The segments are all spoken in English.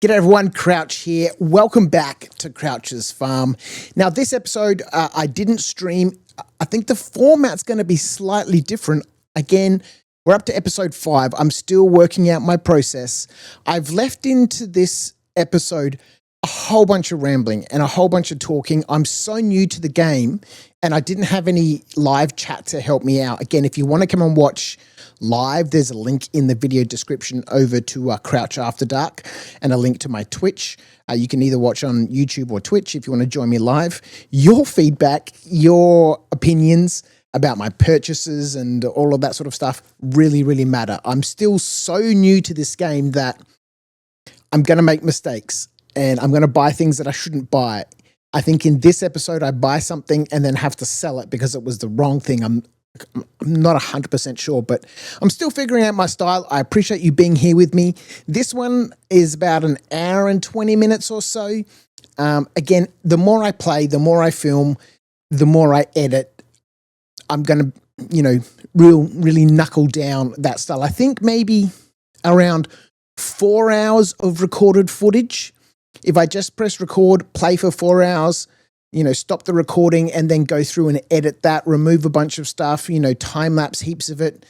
G'day everyone, Crouch here. Welcome back to Crouch's Farm. Now this episode, I didn't stream. I think the format's going to be slightly different. Again, we're up to episode 5. I'm still working out my process. I've left into this episode a whole bunch of rambling and a whole bunch of talking. I'm so new to the game and I didn't have any live chat to help me out. Again, if you want to come and watch live, there's a link in the video description over to Crouch After Dark and a link to my Twitch. You can either watch on YouTube or Twitch if you want to join me live. Your feedback, your opinions about my purchases and all of that sort of stuff really, really matter. I'm still so new to this game that I'm going to make mistakes and I'm going to buy things that I shouldn't buy. I think in this episode, I buy something and then have to sell it because it was the wrong thing. I'm not 100% sure, but I'm still figuring out my style. I appreciate you being here with me. This one is about an hour and 20 minutes or so. Again, the more I play, the more I film, the more I edit, I'm going to, really knuckle down that style. I think maybe around 4 hours of recorded footage. If I just press record, play for 4 hours, stop the recording and then go through and edit that, remove a bunch of stuff, time lapse heaps of it,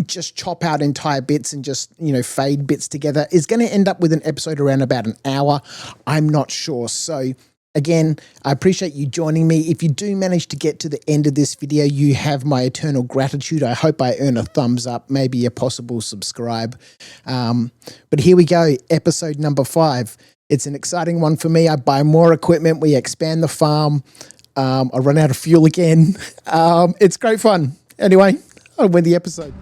just chop out entire bits and just, fade bits together, is going to end up with an episode around about an hour. I'm not sure. So again, I appreciate you joining me. If you do manage to get to the end of this video, you have my eternal gratitude. I hope I earn a thumbs up, maybe a possible subscribe. But here we go, episode number 5. It's an exciting one for me. I buy more equipment. We expand the farm. I run out of fuel again. It's great fun. Anyway, I'll win the episode.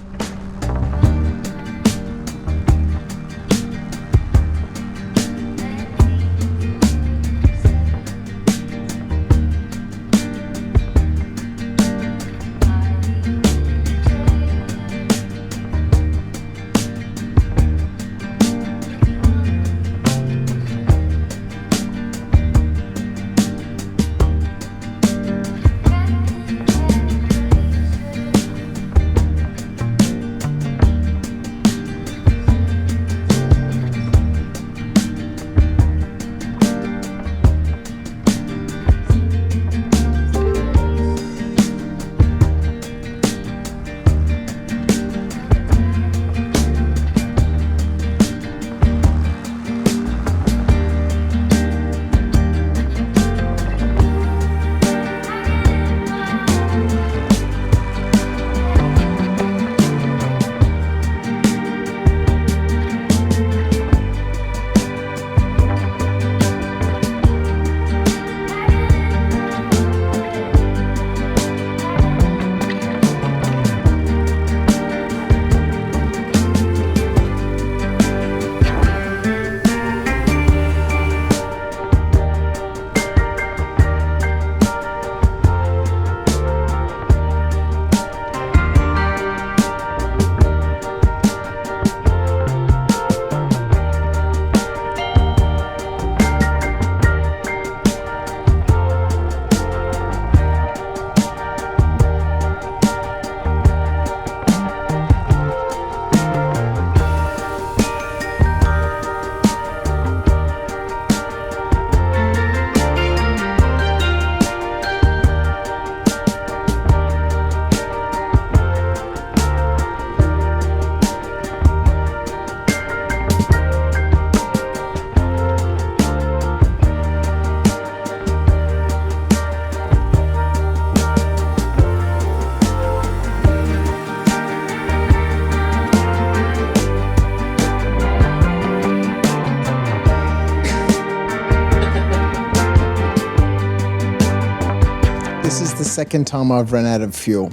This is the second time I've run out of fuel.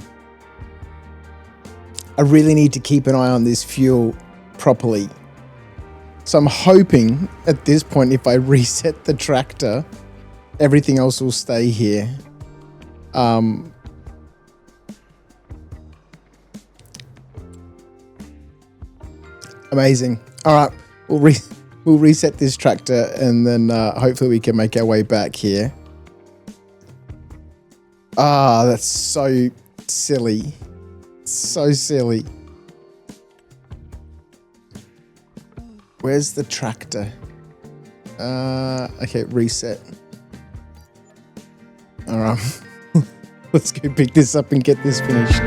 I really need to keep an eye on this fuel properly. So I'm hoping at this point, if I reset the tractor, everything else will stay here. Amazing. All right, we'll reset this tractor and then hopefully we can make our way back here. Ah, that's so silly. So silly. Where's the tractor? Okay, reset. All right. Let's go pick this up and get this finished.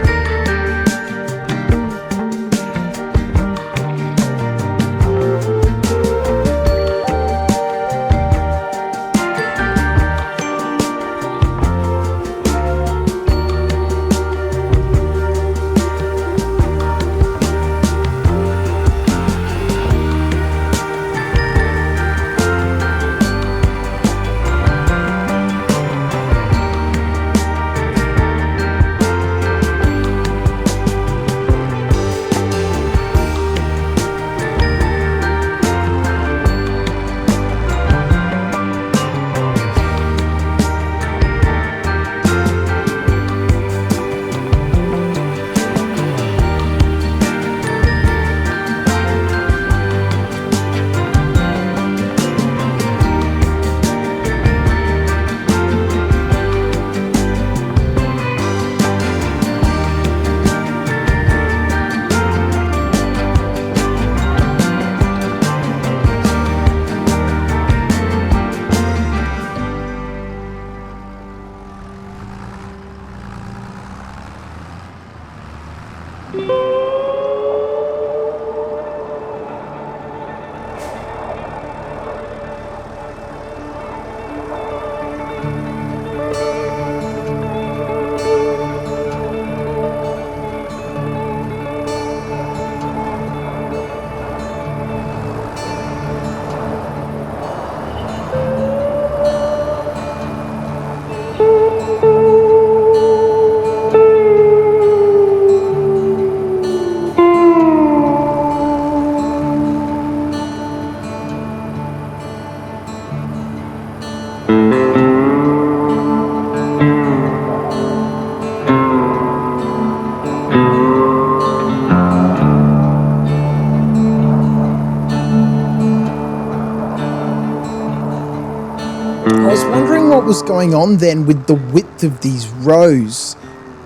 I was wondering what was going on then with the width of these rows,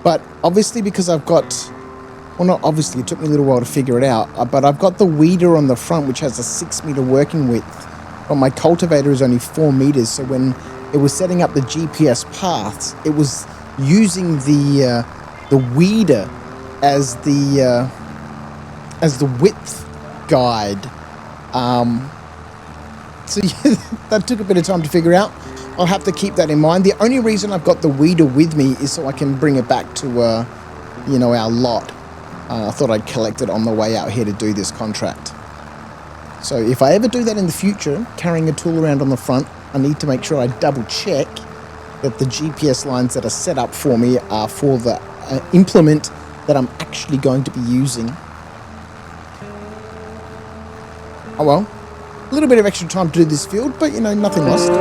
but obviously because I've got, well not obviously, it took me a little while to figure it out, but I've got the weeder on the front which has a 6 meter working width, but my cultivator is only 4 meters, so when it was setting up the GPS paths, it was using the weeder as the width guide. So yeah, that took a bit of time to figure out. I'll have to keep that in mind. The only reason I've got the weeder with me is so I can bring it back to, our lot. I thought I'd collect it on the way out here to do this contract. So if I ever do that in the future, carrying a tool around on the front, I need to make sure I double check that the GPS lines that are set up for me are for the implement that I'm actually going to be using. Oh well. A little bit of extra time to do this field, but nothing lost.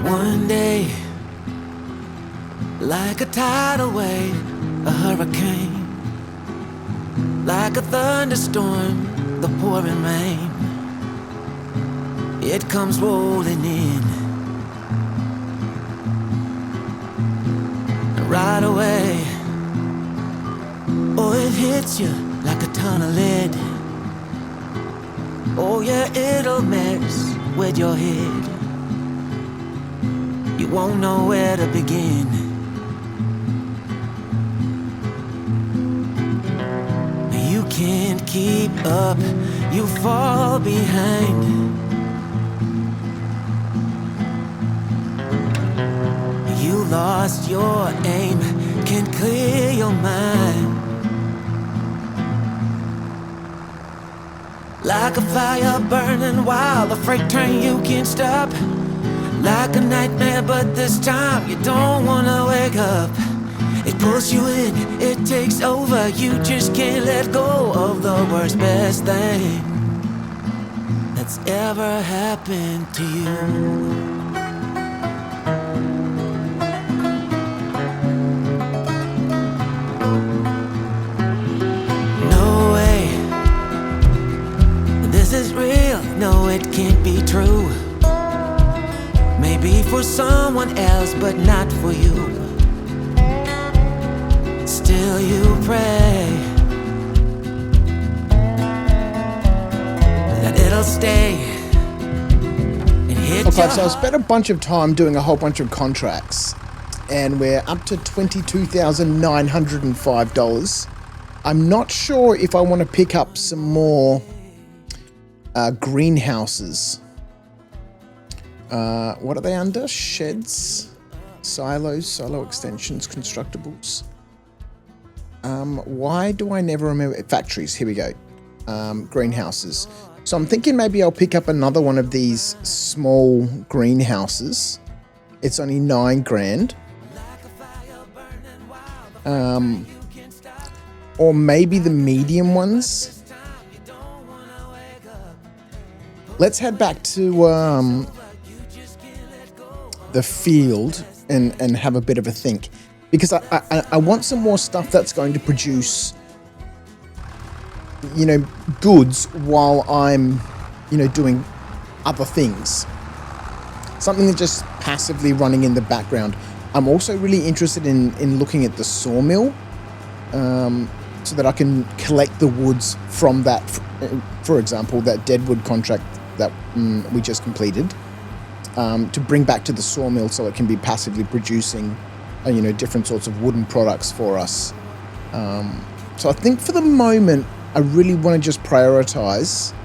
One day, like a tidal wave, a hurricane, like a thunderstorm, the pouring rain, it comes rolling in. And right away, oh, it hits you like a ton of lead. Oh yeah, it'll mess with your head. You won't know where to begin. You can't keep up, you fall behind. You lost your aim, can't clear your mind. Like a fire burning wild, a freight train you can't stop. Like a nightmare, but this time you don't wanna wake up. It pulls you in, it takes over. You just can't let go of the worst, best thing that's ever happened to you. No way, this is real, no it can't be true. Maybe for someone else, but not for you. Still you pray that it'll stay and hit Okay, your so I heart. spent a bunch of time doing a whole bunch of contracts, and we're up to $22,905. I'm not sure if I want to pick up some more greenhouses. What are they under? Sheds, silos, silo extensions, constructibles. Why do I never remember? Factories, here we go. Greenhouses. So I'm thinking maybe I'll pick up another one of these small greenhouses. It's only $9,000. Or maybe the medium ones. Let's head back to the field and have a bit of a think, because I want some more stuff that's going to produce, you know, goods while I'm, you know, doing other things. Something that's just passively running in the background. I'm also really interested in looking at the sawmill, so that I can collect the woods from that, for example, that deadwood contract that we just completed. To bring back to the sawmill so it can be passively producing, you know, different sorts of wooden products for us. So I think for the moment, I really want to just prioritize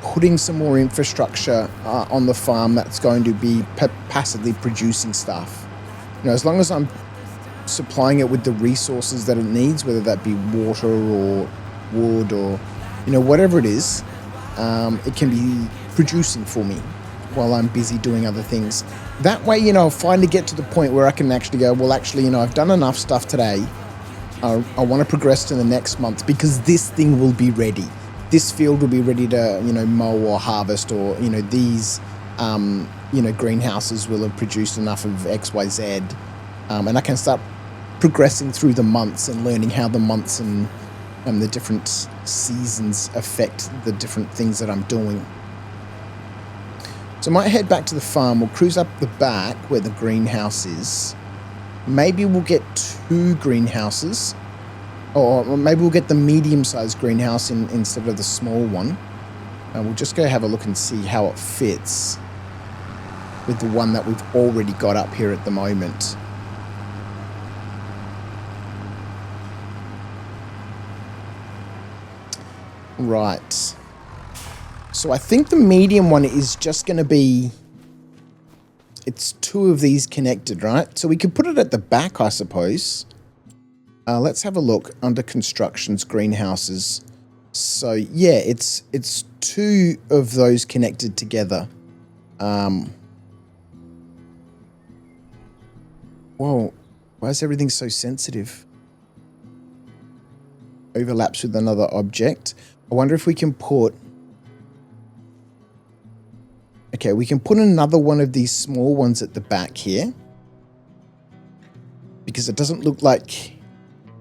putting some more infrastructure on the farm that's going to be passively producing stuff. You know, as long as I'm supplying it with the resources that it needs, whether that be water or wood or, you know, whatever it is, it can be producing for me while I'm busy doing other things. That way, you know, I'll finally get to the point where I can actually go, well, actually, you know, I've done enough stuff today. I want to progress to the next month because this thing will be ready. This field will be ready to, you know, mow or harvest, or, you know, these, you know, greenhouses will have produced enough of X, Y, Z. And I can start progressing through the months and learning how the months and the different seasons affect the different things that I'm doing. So I might head back to the farm. We'll cruise up the back where the greenhouse is. Maybe we'll get 2 greenhouses, or maybe we'll get the medium-sized greenhouse instead of the small one. We'll just go have a look and see how it fits with the one that we've already got up here at the moment. Right. So I think the medium one is just going to be, it's 2 of these connected, right? So we could put it at the back, I suppose. Let's have a look under constructions, greenhouses. So yeah, it's two of those connected together. Whoa, why is everything so sensitive? Overlaps with another object. I wonder if we can put... Okay, we can put another one of these small ones at the back here. Because it doesn't look like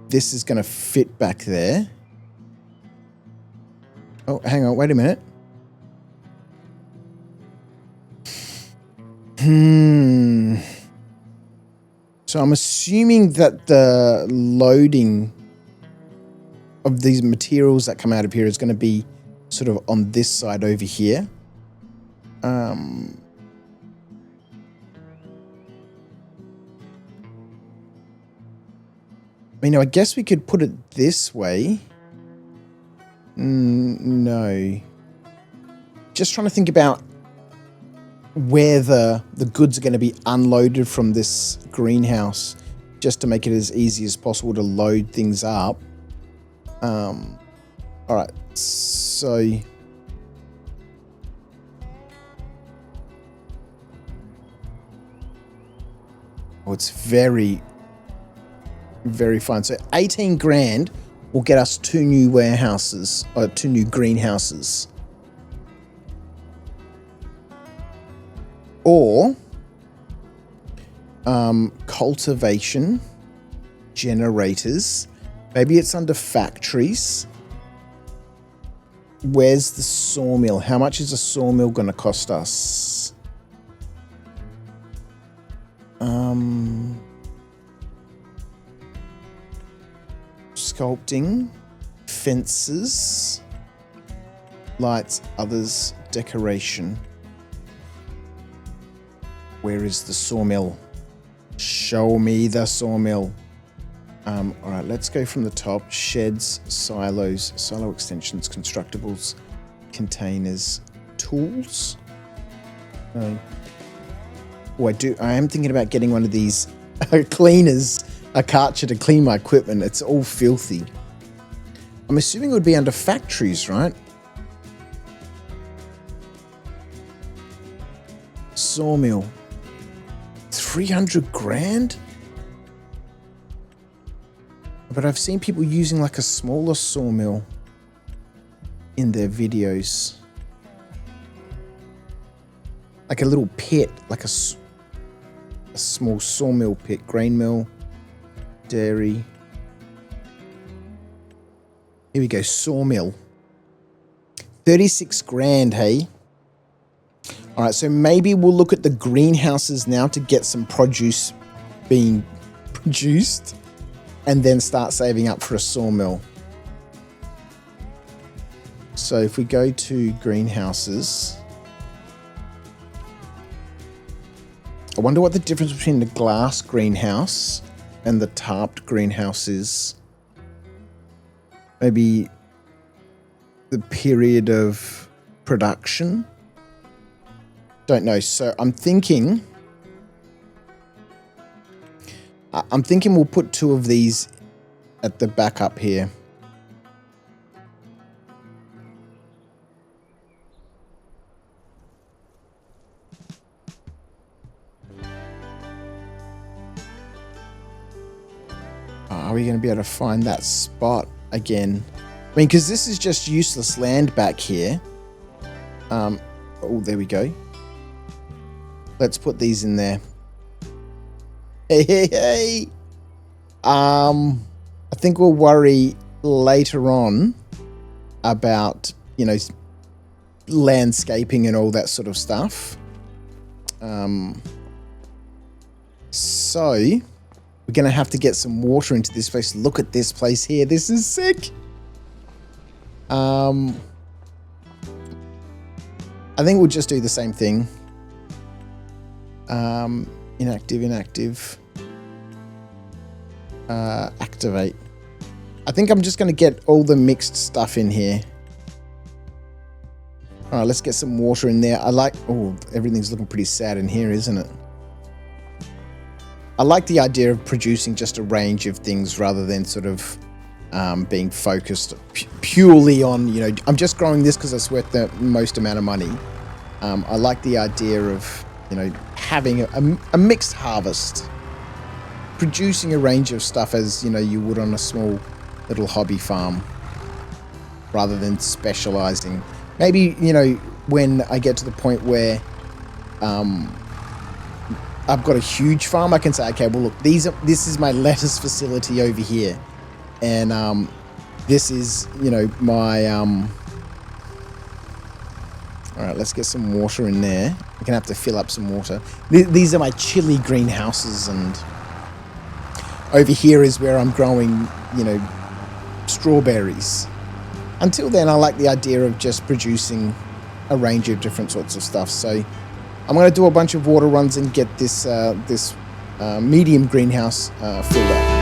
this is going to fit back there. Oh, hang on, wait a minute. So I'm assuming that the loading of these materials that come out of here is going to be sort of on this side over here. I mean, I guess we could put it this way. No. Just trying to think about where the goods are going to be unloaded from this greenhouse, just to make it as easy as possible to load things up. All right, so it's very, very fine. So 18 grand will get us 2 new warehouses, or 2 new greenhouses. Or cultivation, generators. Maybe it's under factories. Where's the sawmill? How much is a sawmill going to cost us? Sculpting, fences, lights, others, decoration. Where is the sawmill? Show me the sawmill. All right, let's go from the top. Sheds, silos, silo extensions, constructibles, containers, tools. Oh, I am thinking about getting one of these cleaners, a Karcher to clean my equipment. It's all filthy. I'm assuming it would be under factories, right? Sawmill. 300 grand? But I've seen people using like a smaller sawmill in their videos. Like a little pit, like a small sawmill pit, grain mill, dairy. Here we go, sawmill. 36 grand, hey? All right, so maybe we'll look at the greenhouses now to get some produce being produced and then start saving up for a sawmill. So if we go to greenhouses, I wonder what the difference between the glass greenhouse and the tarped greenhouse is. Maybe the period of production. Don't know. So I'm thinking we'll put 2 of these at the back up here. Are we going to be able to find that spot again? I mean, because this is just useless land back here. Oh, there we go. Let's put these in there. Hey. I think we'll worry later on about, you know, landscaping and all that sort of stuff. So we're going to have to get some water into this place. Look at this place here. This is sick. I think we'll just do the same thing. Inactive. Activate. I think I'm just going to get all the mixed stuff in here. All right, let's get some water in there. Oh, everything's looking pretty sad in here, isn't it? I like the idea of producing just a range of things rather than sort of being focused purely on, I'm just growing this because it's worth the most amount of money. I like the idea of, having a mixed harvest, producing a range of stuff as, you would on a small little hobby farm, rather than specializing. Maybe, when I get to the point where I've got a huge farm, I can say, okay, well, look, this is my lettuce facility over here. And this is, my... all right, let's get some water in there. We're going to have to fill up some water. These are my chili greenhouses, and over here is where I'm growing, strawberries. Until then, I like the idea of just producing a range of different sorts of stuff. So I'm going to do a bunch of water runs and get this medium greenhouse filled up.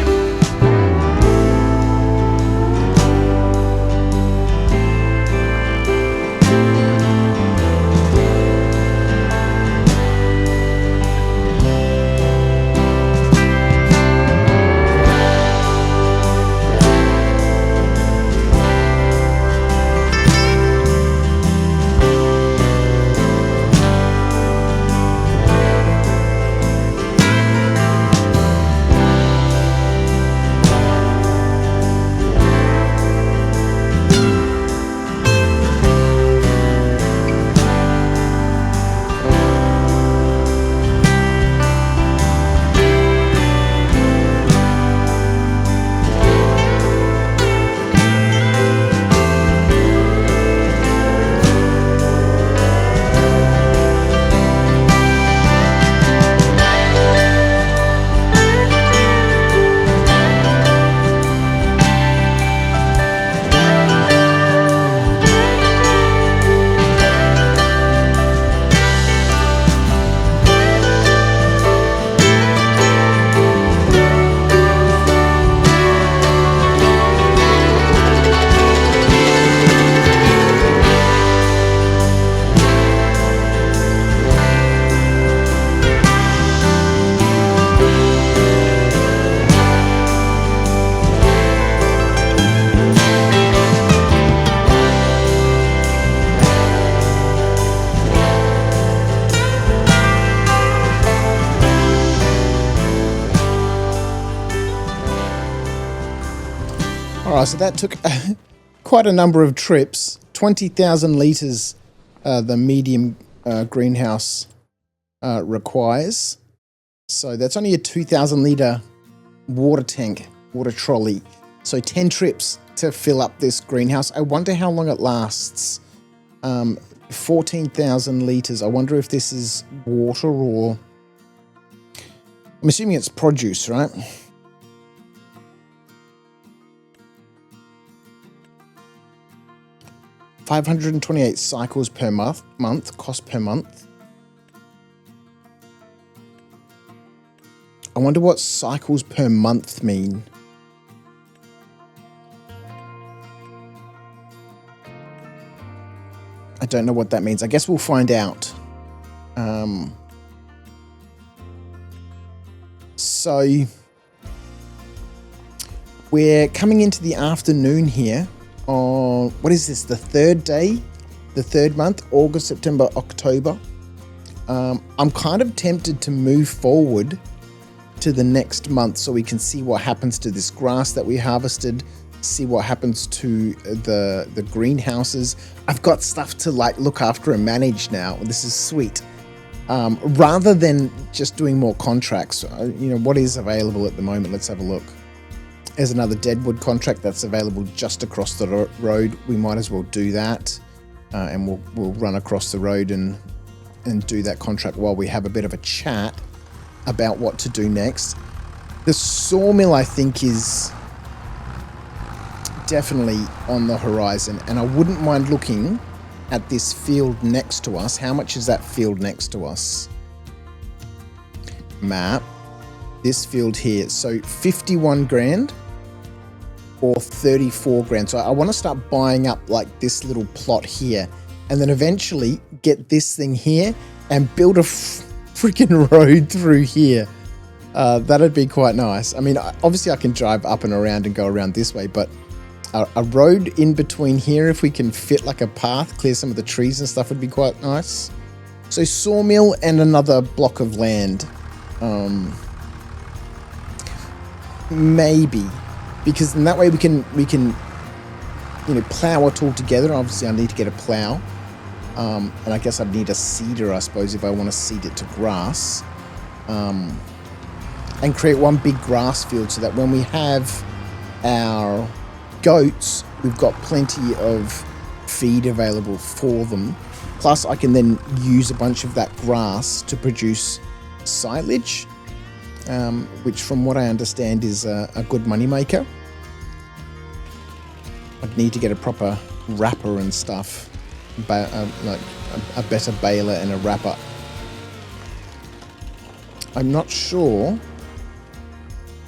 Alright, so that took quite a number of trips. 20,000 litres the medium greenhouse requires. So that's only a 2,000 litre water tank, water trolley. So 10 trips to fill up this greenhouse. I wonder how long it lasts. 14,000 litres. I wonder if this is water or... I'm assuming it's produce, right? $528 cycles per month, cost per month. I wonder what cycles per month mean. I don't know what that means. I guess we'll find out. So we're coming into the afternoon here on, what is this, the third day? The third month, August, September, October. I'm kind of tempted to move forward to the next month so we can see what happens to this grass that we harvested, see what happens to the greenhouses. I've got stuff to look after and manage now. This is sweet. Rather than just doing more contracts, what is available at the moment? Let's have a look. There's another deadwood contract that's available just across the road. We might as well do that, and we'll run across the road and do that contract while we have a bit of a chat about what to do next. The sawmill, I think, is definitely on the horizon, and I wouldn't mind looking at this field next to us. How much is that field next to us? Map. This field here. So 51 grand or 34 grand. So I want to start buying up this little plot here, and then eventually get this thing here and build a freaking road through here. That'd be quite nice. I mean, obviously I can drive up and around and go around this way, but a road in between here, if we can fit like a path, clear some of the trees and stuff, would be quite nice. So sawmill and another block of land. Maybe, because in that way we can plow it all together. Obviously I need to get a plow, and I guess I'd need a seeder, I suppose, if I want to seed it to grass, and create one big grass field so that when we have our goats, we've got plenty of feed available for them. Plus I can then use a bunch of that grass to produce silage, which from what I understand is a good money maker. I'd need to get a proper wrapper and stuff, like a better baler and a wrapper. I'm not sure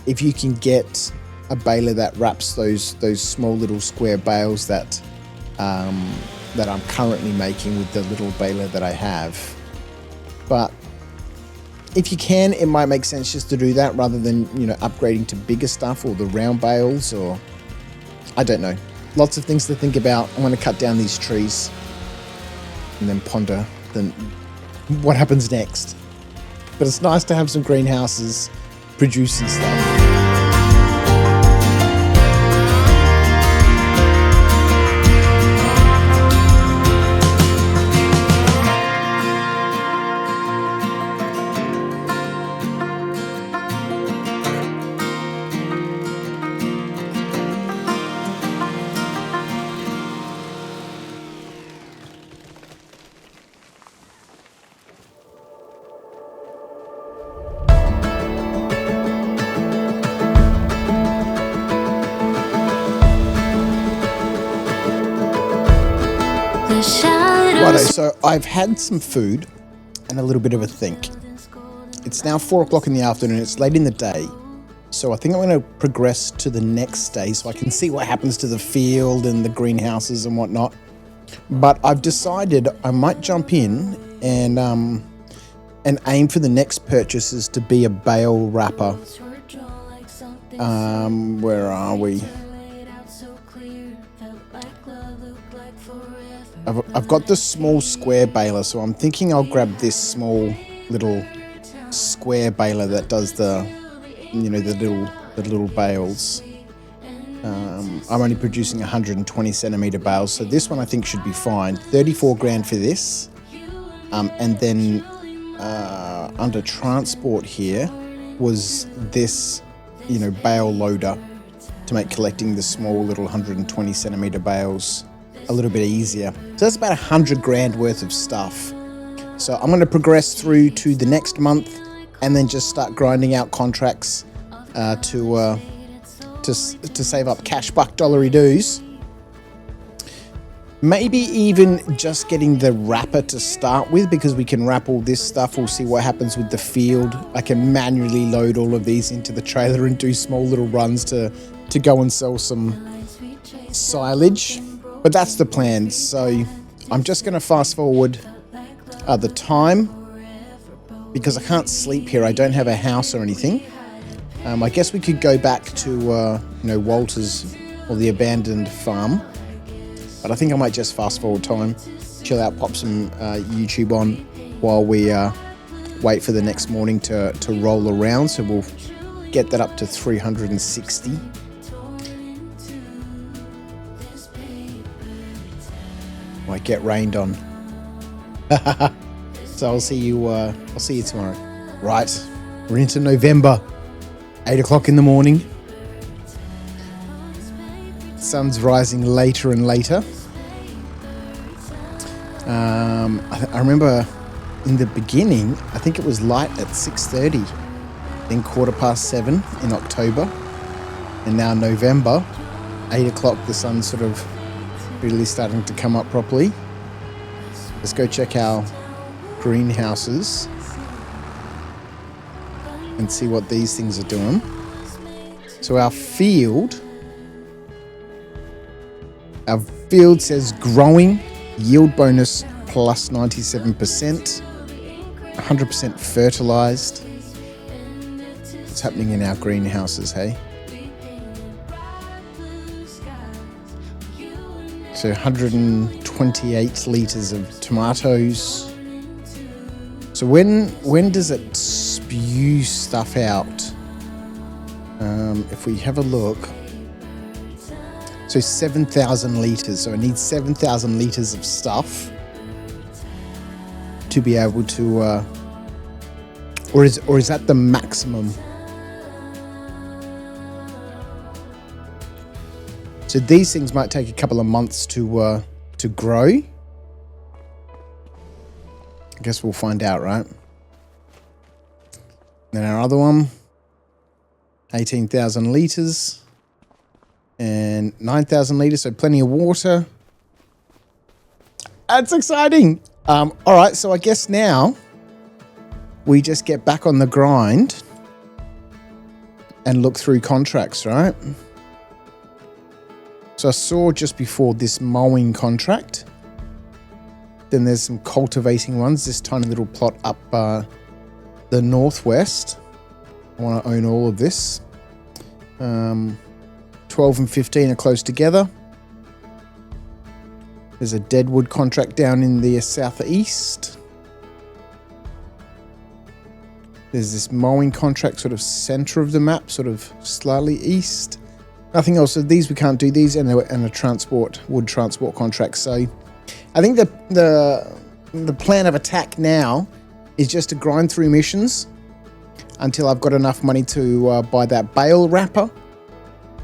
if you can get a baler that wraps those small little square bales that I'm currently making with the little baler that I have. But if you can, it might make sense just to do that rather than, upgrading to bigger stuff or the round bales, or I don't know. Lots of things to think about. I want to cut down these trees and then ponder then what happens next. But it's nice to have some greenhouses producing stuff. Righto, so I've had some food and a little bit of a think. It's now 4 o'clock in the afternoon, it's late in the day. So I think I'm going to progress to the next day so I can see what happens to the field and the greenhouses and whatnot. But I've decided I might jump in and aim for the next purchases to be a bale wrapper. Where are we? I've got the small square baler, so I'm thinking I'll grab this small little square baler that does the little bales. I'm only producing 120 centimeter bales, so this one I think should be fine. 34 grand for this, and then under transport here was this, bale loader to make collecting the small little 120 centimeter bales a little bit easier. So that's about 100 grand worth of stuff. So I'm going to progress through to the next month and then just start grinding out contracts to save up cash buck dollary doos. Maybe even just getting the wrapper to start with, because we can wrap all this stuff. We'll see what happens with the field. I can manually load all of these into the trailer and do small little runs to go and sell some silage. But that's the plan. So I'm just going to fast forward the time, because I can't sleep here. I don't have a house or anything. I guess we could go back to Walter's or the abandoned farm. But I think I might just fast forward time, chill out, pop some YouTube on while we wait for the next morning to roll around. So we'll get that up to 360. Might get rained on. So I'll see you tomorrow. Right, we're into November. 8 o'clock in the morning. Sun's rising later and later. I remember in the beginning, I think it was light at 6:30, then 7:15 in October, and now November, 8 o'clock, the sun's sort of really starting to come up properly. Let's go check our greenhouses and see what these things are doing. So our field says growing, yield bonus plus 97%, 100% fertilized. What's happening in our greenhouses, hey? So 128 litres of tomatoes. So when does it spew stuff out? If we have a look, so 7,000 litres. So I need 7,000 litres of stuff to be able to, or is that the maximum? So these things might take a couple of months to grow. I guess we'll find out, right? Then our other one, 18,000 litres and 9,000 litres, so plenty of water. That's exciting. All right, so I guess now we just get back on the grind and look through contracts, right? So I saw just before this mowing contract. Then there's some cultivating ones, this tiny little plot up the northwest. I want to own all of this. 12 and 15 are close together. There's a deadwood contract down in the southeast. There's this mowing contract sort of center of the map, sort of slightly east. Nothing else. So these we can't do these, and a wood transport contract. So I think the plan of attack now is just to grind through missions until I've got enough money to buy that bale wrapper.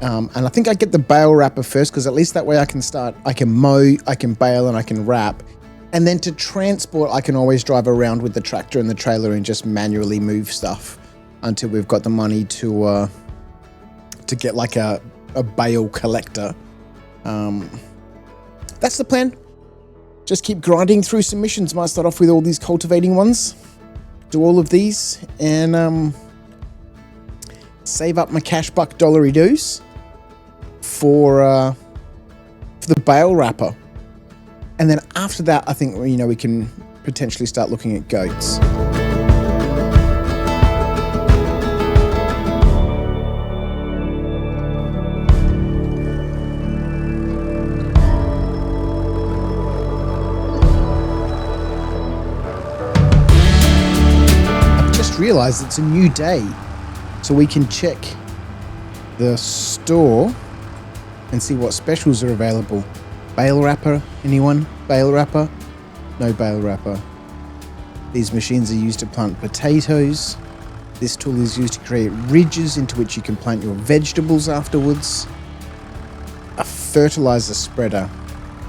And I think I get the bale wrapper first, because at least that way I can mow, I can bale, and I can wrap. And then to transport, I can always drive around with the tractor and the trailer and just manually move stuff until we've got the money to get like a bale collector. That's the plan. Just keep grinding through some missions. Might start off with all these cultivating ones. Do all of these and save up my cash buck dollary doos for the bale wrapper. And then after that, I think, we can potentially start looking at goats. Realize it's a new day, so we can check the store and see what specials are available. Bale wrapper, anyone? Bale wrapper? No bale wrapper. These machines are used to plant potatoes. This tool is used to create ridges into which you can plant your vegetables afterwards. A fertilizer spreader,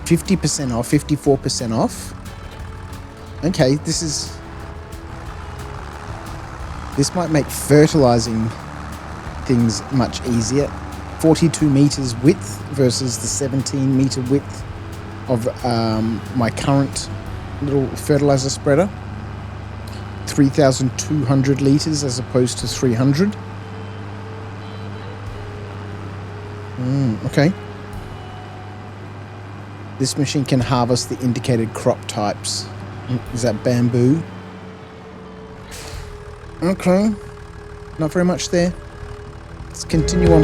50% off, 54% off. Okay, this might make fertilizing things much easier. 42 meters width versus the 17 meter width of my current little fertilizer spreader. 3,200 liters as opposed to 300. Okay. This machine can harvest the indicated crop types. Is that bamboo? Okay, not very much there. Let's continue on.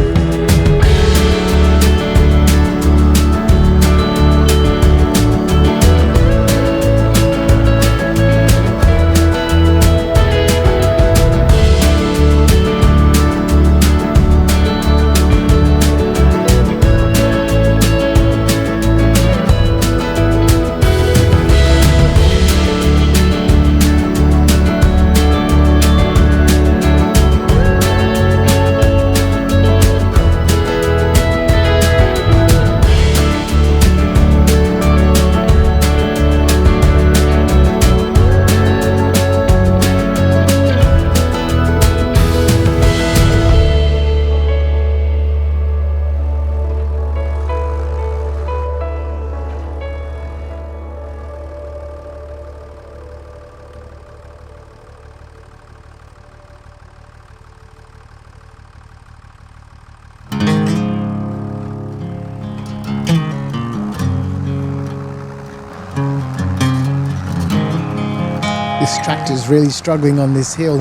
This tractor's really struggling on this hill.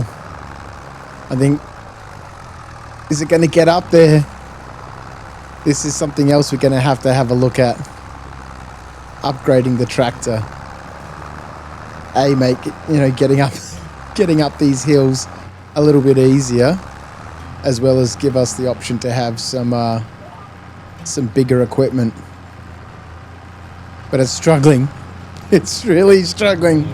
I think, is it going to get up there? This is something else we're going to have a look at. upgrading the tractor. Make getting up these hills a little bit easier, as well as give us the option to have some bigger equipment. But it's struggling. It's really struggling.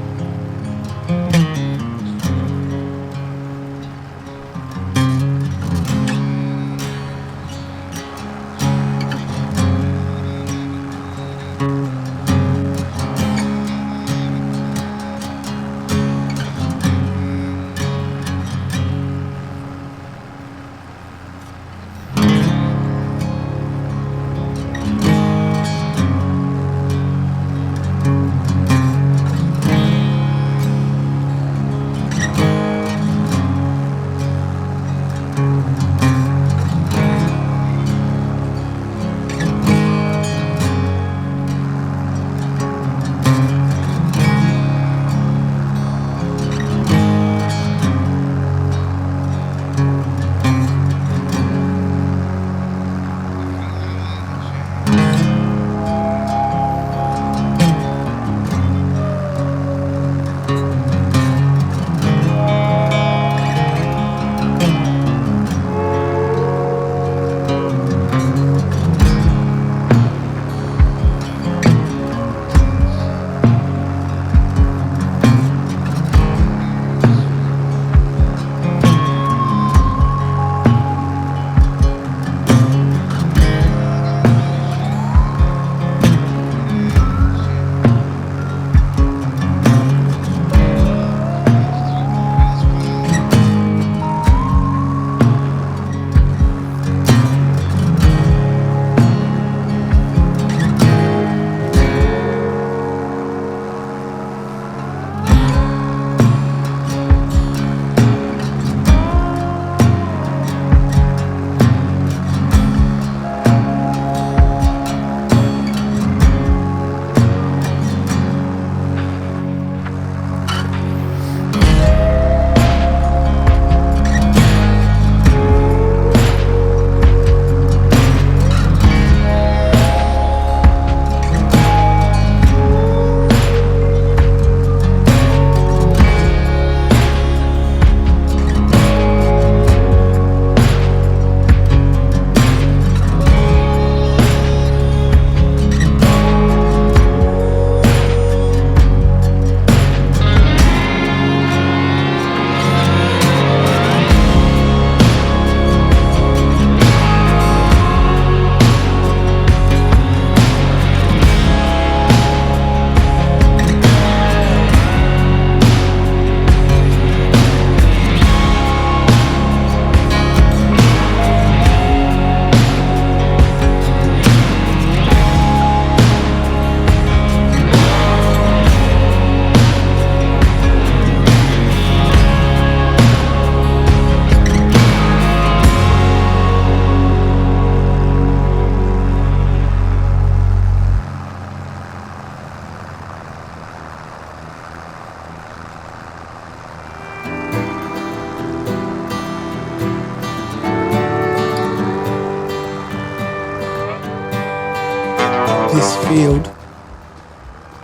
This field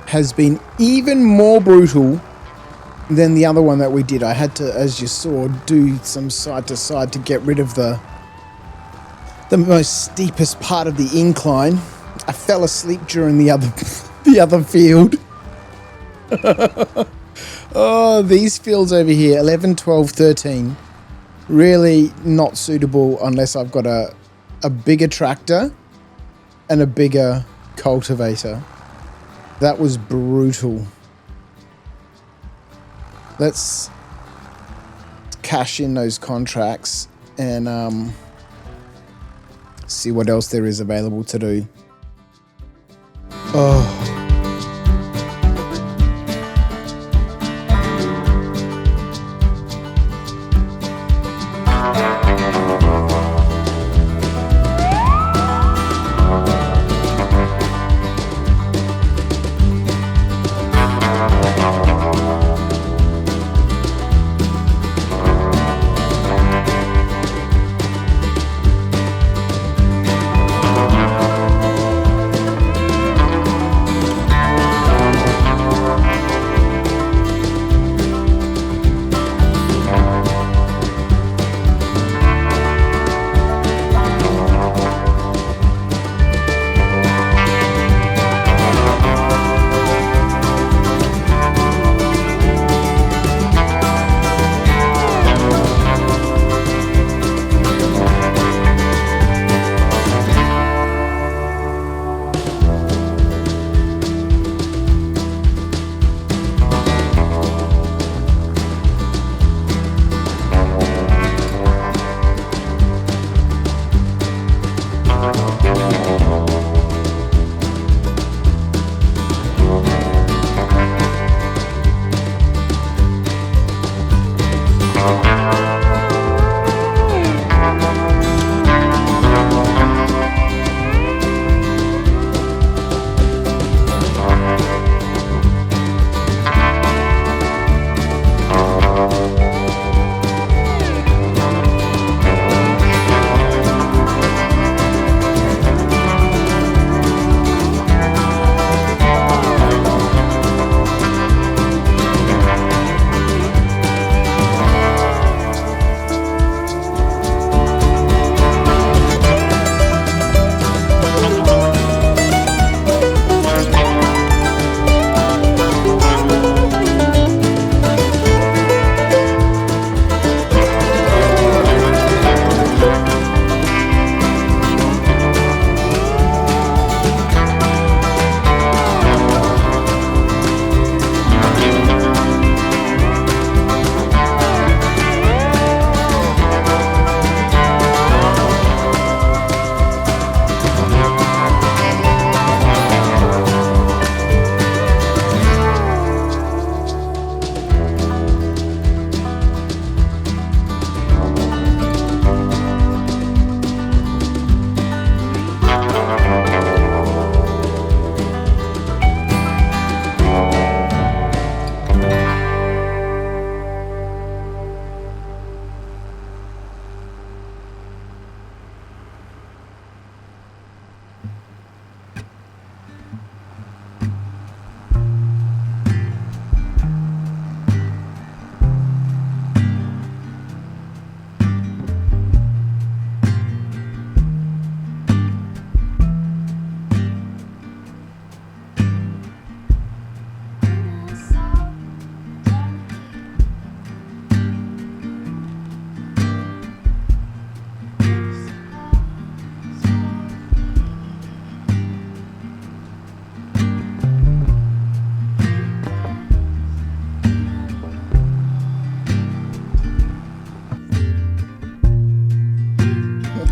has been even more brutal than the other one that we did. I had to, as you saw, do some side to side to get rid of the most steepest part of the incline. I fell asleep during the other field. Oh, these fields over here, 11, 12, 13, really not suitable unless I've got a bigger tractor and a bigger cultivator. That was brutal. Let's cash in those contracts and see what else there is available to do. Oh.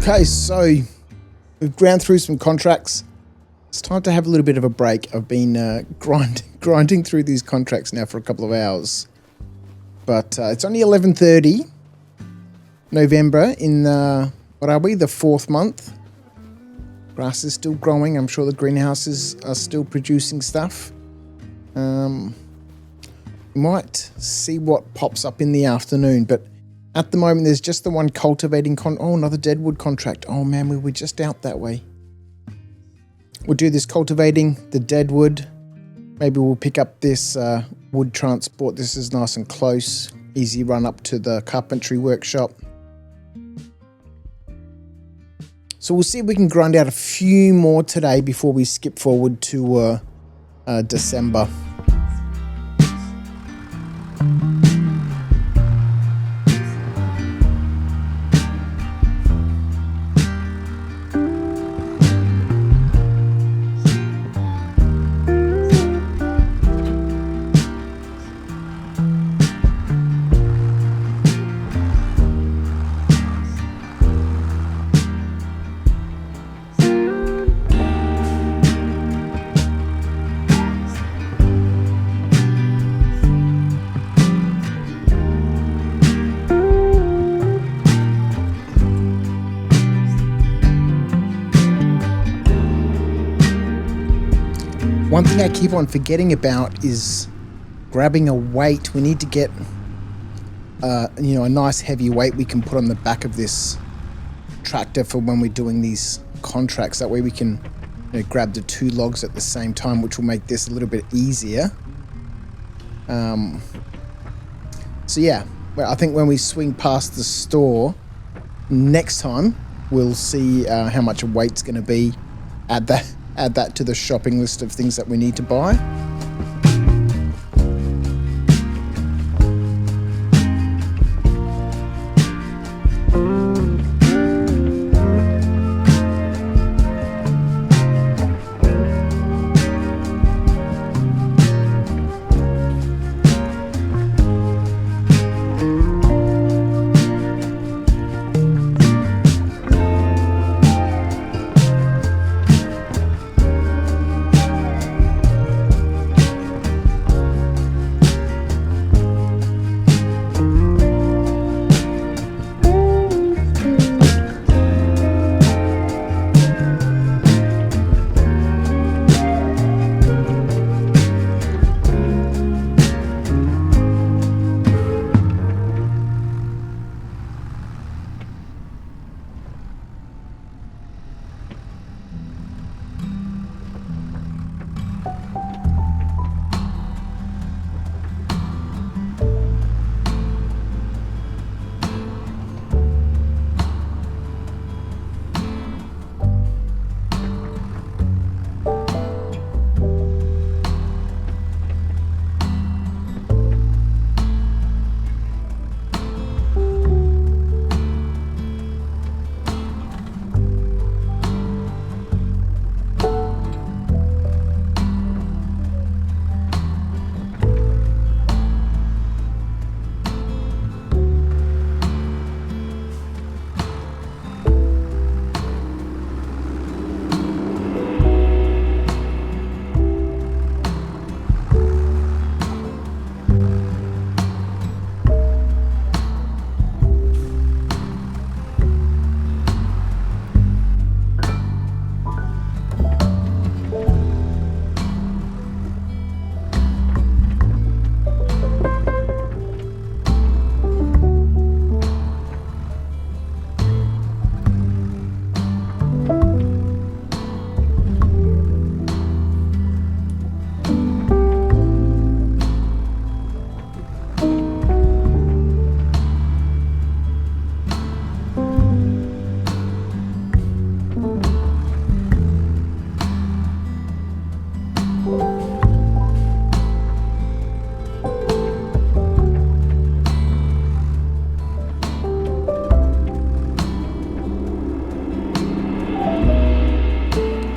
Okay, so we've ground through some contracts. It's time to have a little bit of a break. I've been grinding through these contracts now for a couple of hours. But it's only 11:30 November in, what are we, the 4th month. Grass is still growing. I'm sure the greenhouses are still producing stuff. Might see what pops up in the afternoon, but at the moment there's just the one cultivating another deadwood contract. Oh man, we were just out that way. We'll do this cultivating, the deadwood. Maybe we'll pick up this wood transport. This is nice and close. Easy run up to the carpentry workshop. So we'll see if we can grind out a few more today before we skip forward to December. One thing I keep on forgetting about is grabbing a weight. We need to get, a nice heavy weight we can put on the back of this tractor for when we're doing these contracts. That way we can grab the 2 logs at the same time, which will make this a little bit easier. So yeah, well, I think when we swing past the store next time, we'll see how much a weight's going to be. Add that to the shopping list of things that we need to buy.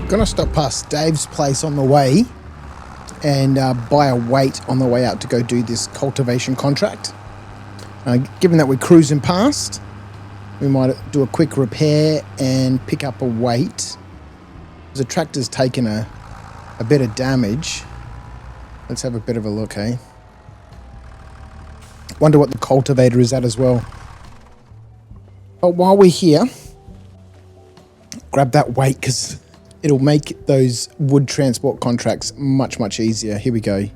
Gonna stop past Dave's place on the way and buy a weight on the way out to go do this cultivation contract. Given that we're cruising past, We might do a quick repair and pick up a weight. The tractor's taken a bit of damage. Let's have a bit of a look, eh? Wonder what the cultivator is at as well. But while we're here, grab that weight because it'll make those wood transport contracts much, much easier. Here we go.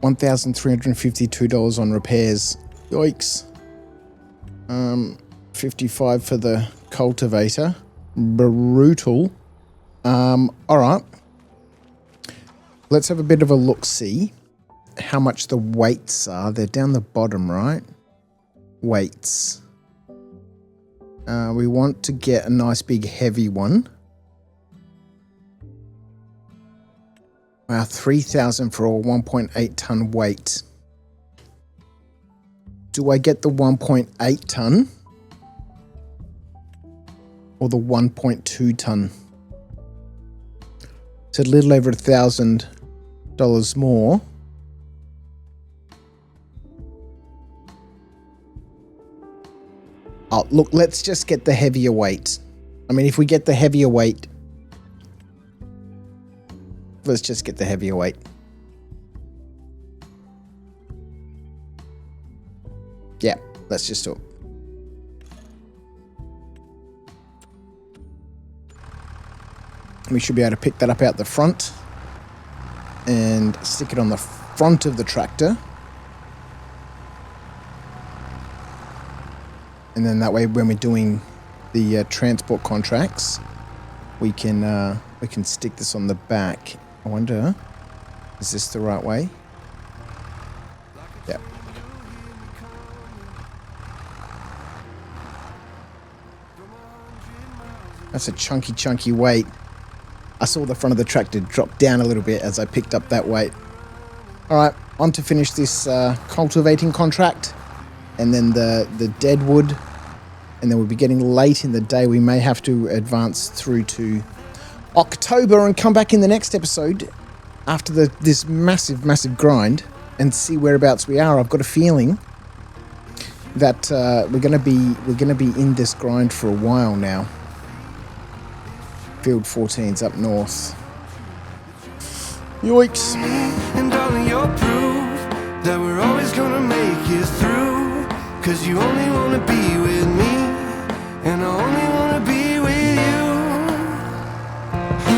$1,352 on repairs. Yikes. 55 for the cultivator. Brutal. All right. Let's have a bit of a look-see how much the weights are. They're down the bottom, right? Weights. We want to get a nice big heavy one. Wow, 3,000 for a 1.8 ton weight. Do I get the 1.8 ton or the 1.2 ton? It's a little over $1,000 more. Oh, look, let's just get the heavier weight. I mean, if we get the heavier weight, let's just get the heavier weight. Yeah, let's just do it. We should be able to pick that up out the front and stick it on the front of the tractor. And then that way, when we're doing the transport contracts, we can stick this on the back. I wonder, is this the right way? Yeah. That's a chunky weight. I saw the front of the tractor drop down a little bit as I picked up that weight. All right, on to finish this cultivating contract, and then the dead wood, and then we'll be getting late in the day. We may have to advance through to October and come back in the next episode after this massive grind and see whereabouts we are. I've got a feeling that we're gonna be in this grind for a while now. Field 14's up north. Yikes. And darling, you're proof that we're always gonna make it through. 'Cause you only wanna be with me, and I only wanna be with you.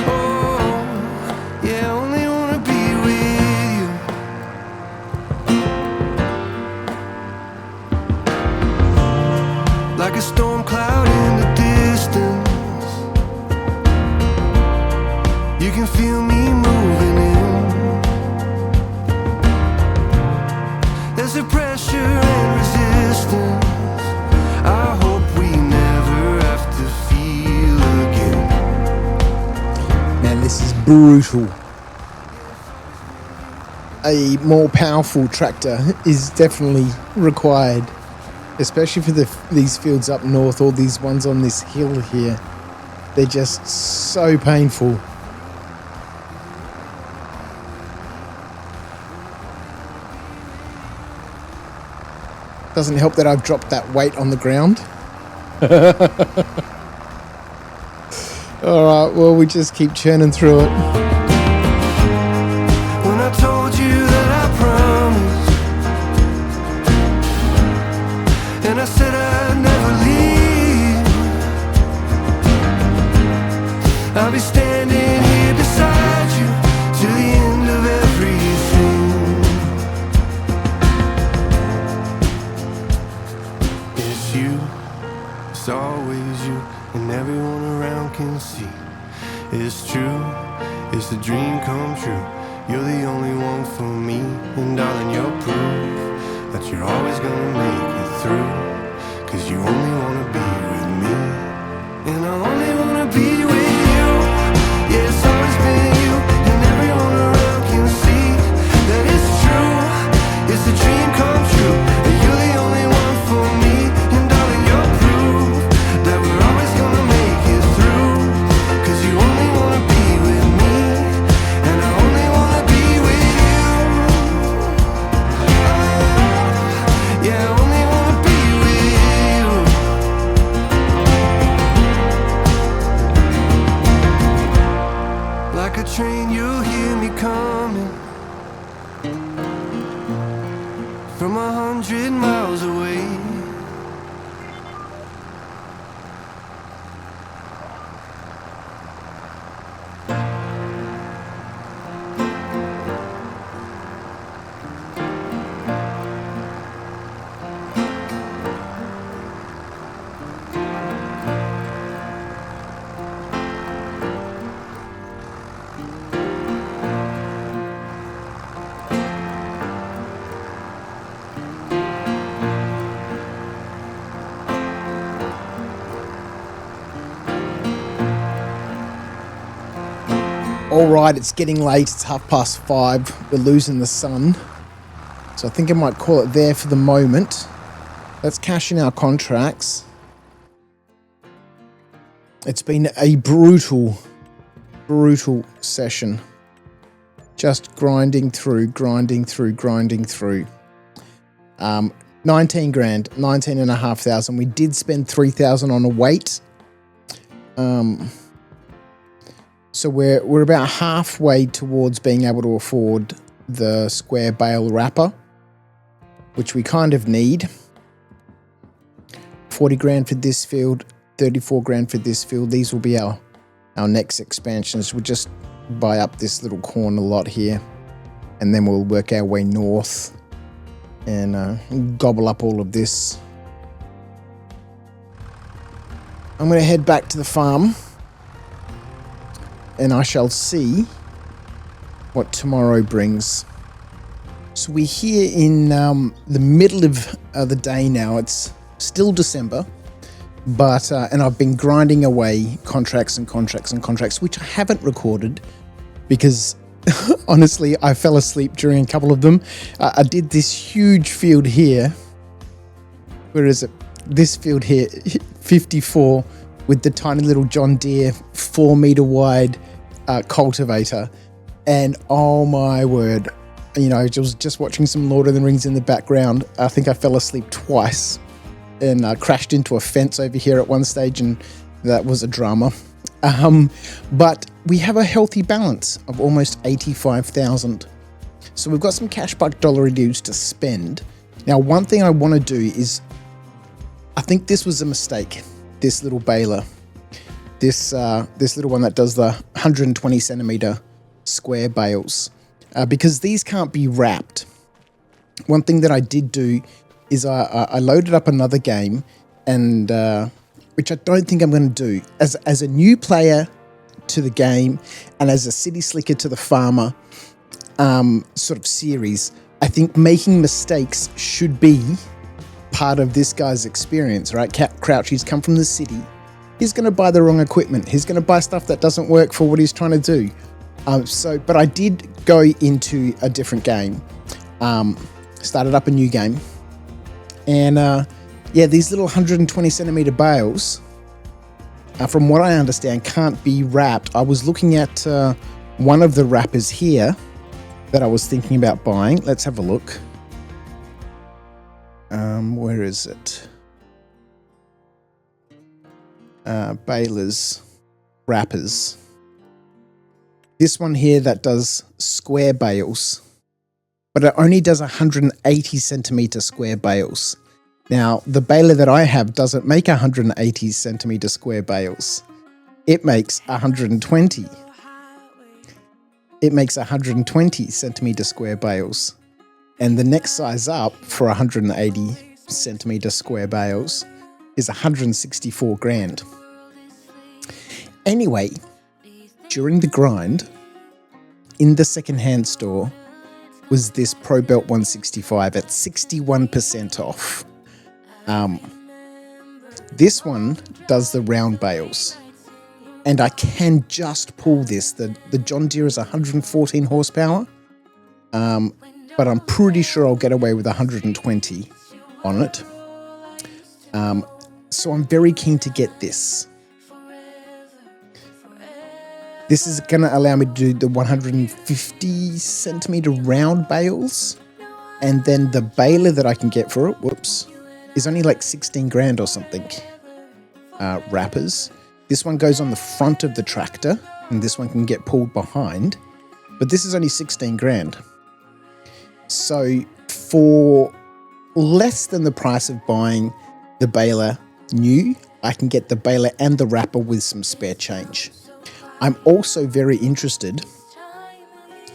Oh, yeah, I only wanna be with you. Like a storm cloud in the distance, you can feel me moving in. There's a pressure and resistance I hope we never have to feel again. Man, this is brutal. A more powerful tractor is definitely required, especially for these fields up north, all these ones on this hill here. They're just so painful. Doesn't help that I've dropped that weight on the ground. All right, well, we just keep churning through it. When I told you that I promised, and I said I'd never leave, I'll be standing here beside you till the end of everything. It's you, it's always you, and everyone around can see. It's true, it's a dream come true. You're the only one for me, and darling, you're proof that you're always gonna make it through. 'Cause you only wanna be with me, and I only wanna be with you. Yeah, it's always been you, and everyone around can see that it's true, it's a dream come true. And you're the only one for me, and darling, you're proof that we're always gonna make it through. 'Cause you only wanna be with me, and I only wanna be with you. Oh, yeah, I only wanna be with you. from 100 miles away. All right, it's getting late. It's 5:30. We're losing the sun. So I think I might call it there for the moment. Let's cash in our contracts. It's been a brutal session. Just grinding through. 19 grand, 19,500. We did spend 3,000 on a weight. So we're about halfway towards being able to afford the square bale wrapper, which we kind of need. 40 grand for this field, 34 grand for this field. These will be our next expansions. We'll just buy up this little corner lot here, and then we'll work our way north and gobble up all of this. I'm going to head back to the farm, and I shall see what tomorrow brings. So we're here in the middle of the day now. It's still December, but and I've been grinding away contracts, which I haven't recorded because honestly, I fell asleep during a couple of them. I did this huge field here. Where is it? This field here, 54, with the tiny little John Deere 4 meter wide cultivator. And oh my word, I was just watching some Lord of the Rings in the background. I think I fell asleep twice and crashed into a fence over here at one stage, and that was a drama. But we have a healthy balance of almost 85,000. So we've got some cash buck dollar dues to spend. Now, one thing I want to do is, I think this was a mistake, this little baler. This little one that does the 120 centimeter square bales, because these can't be wrapped. One thing that I did do is I loaded up another game, and which I don't think I'm going to do. As a new player to the game and as a city slicker to the farmer sort of series, I think making mistakes should be part of this guy's experience, right? Crouch, he's come from the city. He's going to buy the wrong equipment. He's going to buy stuff that doesn't work for what he's trying to do. But I did go into a different game, started up a new game, and these little 120 centimeter bales, from what I understand, can't be wrapped. I was looking at one of the wrappers here that I was thinking about buying. Let's have a look. Where is it? Balers, wrappers. This one here that does square bales, but it only does 180 centimeter square bales. Now, the baler that I have doesn't make 180 centimeter square bales. It makes 120. It makes 120 centimeter square bales. And the next size up for 180 centimeter square bales is 164 grand. Anyway, during the grind, in the secondhand store was this Pro Belt 165 at 61% off. This one does the round bales, and I can just pull this. The John Deere is 114 horsepower, but I'm pretty sure I'll get away with 120 on it. So I'm very keen to get this. This is going to allow me to do the 150 centimeter round bales, and then the baler that I can get for it, is only like 16 grand or something. Wrappers. This one goes on the front of the tractor, and this one can get pulled behind, but this is only 16 grand. So for less than the price of buying the baler new. I can get the baler and the wrapper with some spare change. I'm also very interested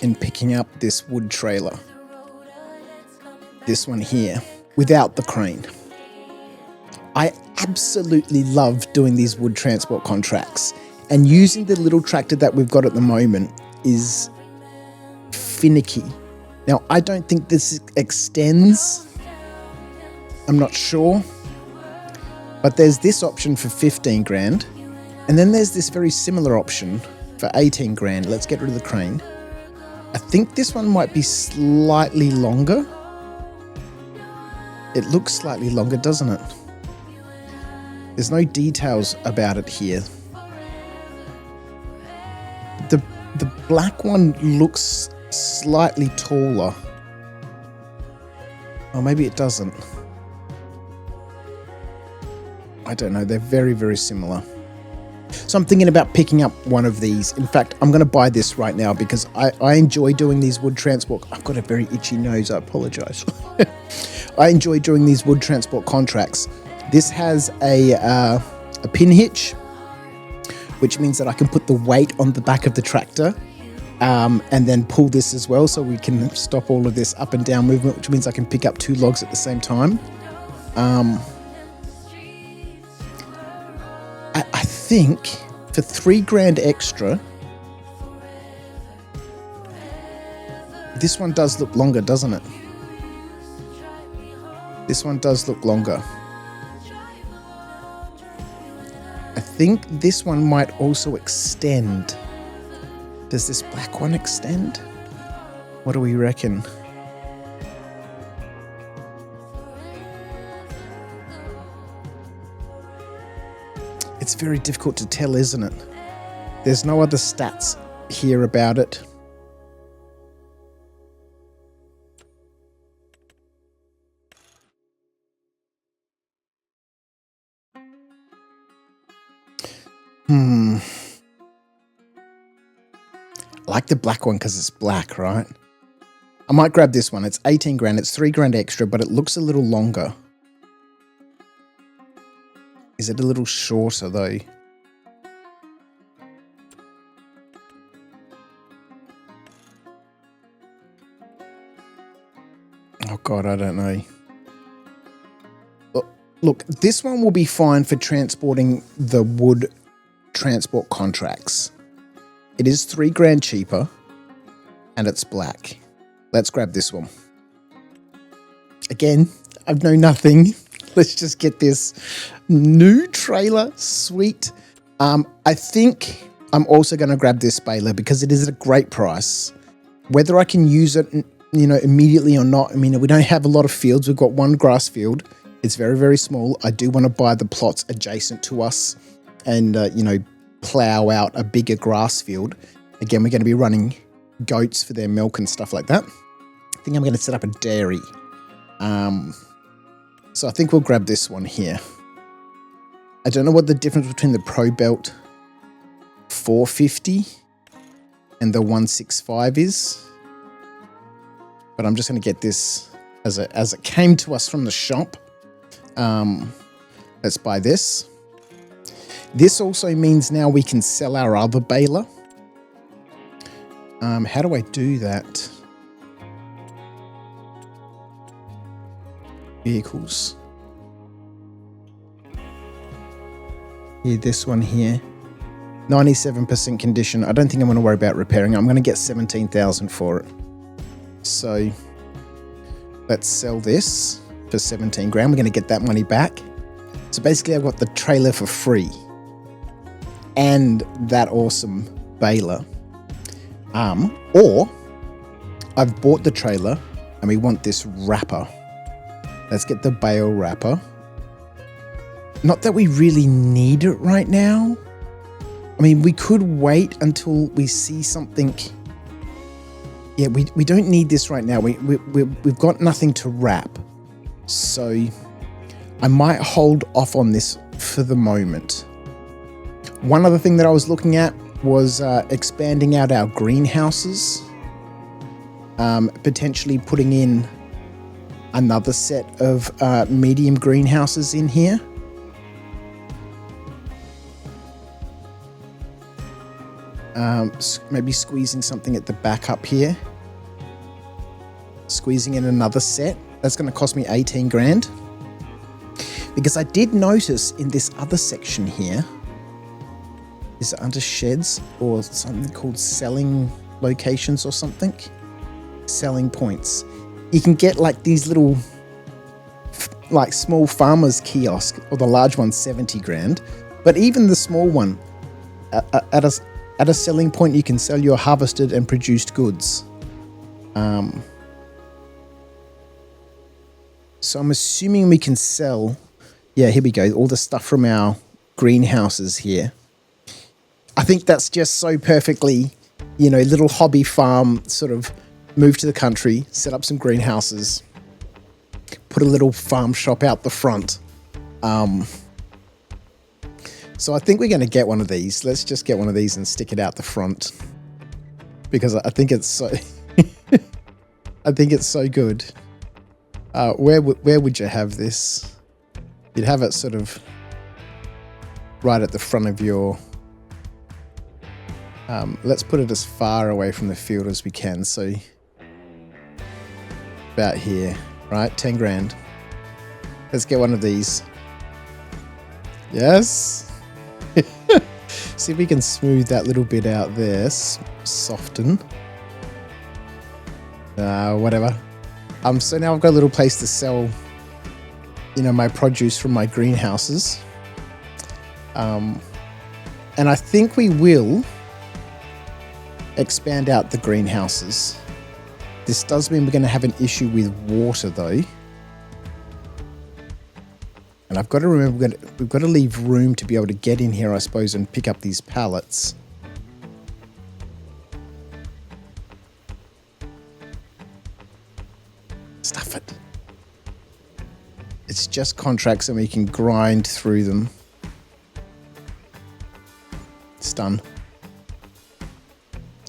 in picking up this wood trailer. This one here, without the crane. I absolutely love doing these wood transport contracts, and using the little tractor that we've got at the moment is finicky. Now, I don't think this extends. I'm not sure. But there's this option for 15 grand. And then there's this very similar option for 18 grand. Let's get rid of the crane. I think this one might be slightly longer. It looks slightly longer, doesn't it? There's no details about it here. The black one looks slightly taller. Or maybe it doesn't. I don't know. They're very, very similar. So I'm thinking about picking up one of these. In fact, I'm going to buy this right now because I enjoy doing these wood transport. I've got a very itchy nose. I apologize. I enjoy doing these wood transport contracts. This has a pin hitch, which means that I can put the weight on the back of the tractor and then pull this as well, so we can stop all of this up and down movement, which means I can pick up 2 logs at the same time. I think for 3 grand extra, this one does look longer, doesn't it? This one does look longer. I think this one might also extend. Does this black one extend? What do we reckon? It's very difficult to tell, isn't it? There's no other stats here about it. I like the black one because it's black, right? I might grab this one. It's 18 grand. It's 3 grand extra, but it looks a little longer. Is it a little shorter though? Oh God, I don't know. Look, this one will be fine for transporting the wood transport contracts. It is 3 grand cheaper and it's black. Let's grab this one. Again, I've known nothing. Let's just get this new trailer. Sweet. I think I'm also going to grab this baler because it is at a great price. Whether I can use it, immediately or not. I mean, we don't have a lot of fields. We've got 1 grass field. It's very, very small. I do want to buy the plots adjacent to us and, plow out a bigger grass field. Again, we're going to be running goats for their milk and stuff like that. I think I'm going to set up a dairy. So I think we'll grab this one here. I don't know what the difference between the Pro Belt 450 and the 165 is, but I'm just going to get this as it came to us from the shop. Let's buy this. This also means now we can sell our other baler. How do I do that? Vehicles. Yeah, this one here. 97% condition. I don't think I'm going to worry about repairing it. I'm going to get 17,000 for it. So let's sell this for 17 grand. We're going to get that money back. So basically I've got the trailer for free and that awesome baler. Or I've bought the trailer and we want this wrapper. Let's get the bale wrapper. Not that we really need it right now. I mean, we could wait until we see something. Yeah, we don't need this right now. We've got nothing to wrap. So I might hold off on this for the moment. One other thing that I was looking at was expanding out our greenhouses. Potentially putting in another set of medium greenhouses in here. Maybe squeezing something at the back up here. Squeezing in another set. That's going to cost me 18 grand. Because I did notice in this other section here, is it under sheds or something called selling locations or something? Selling points. You can get like these little, like small farmers kiosk, or the large one 70 grand. But even the small one, at a selling point, you can sell your harvested and produced goods. So I'm assuming we can sell, yeah, here we go, all the stuff from our greenhouses here. I think that's just so perfectly, you know, little hobby farm, sort of move to the country, set up some greenhouses, put a little farm shop out the front. So I think we're going to get one of these. Let's just get one of these and stick it out the front, because I think it's so, I think it's so good. Where would you have this? You'd have it sort of right at the front of your, let's put it as far away from the field as we can. So about here, right? 10 grand. Let's get one of these. Yes. See if we can smooth that little bit out there. Soften. Whatever. So now I've got a little place to sell, you know, my produce from my greenhouses. And I think we will expand out the greenhouses. This does mean we're going to have an issue with water though. And I've got to remember, we've got to leave room to be able to get in here, I suppose, and pick up these pallets. Stuff it. It's just contracts and we can grind through them. It's done.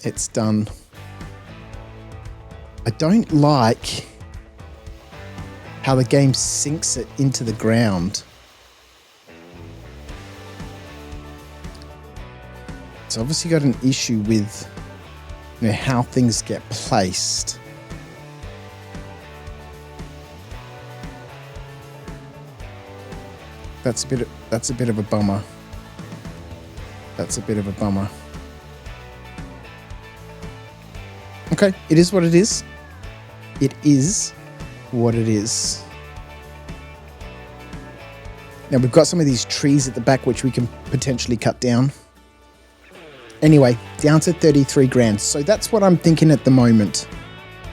It's done. I don't like how the game sinks it into the ground. It's obviously got an issue with, you know, how things get placed. That's a bit of a bummer. That's a bit of a bummer. Okay, it is what it is. It is what it is. Now we've got some of these trees at the back which we can potentially cut down. Anyway, down to 33 grand. So that's what I'm thinking at the moment.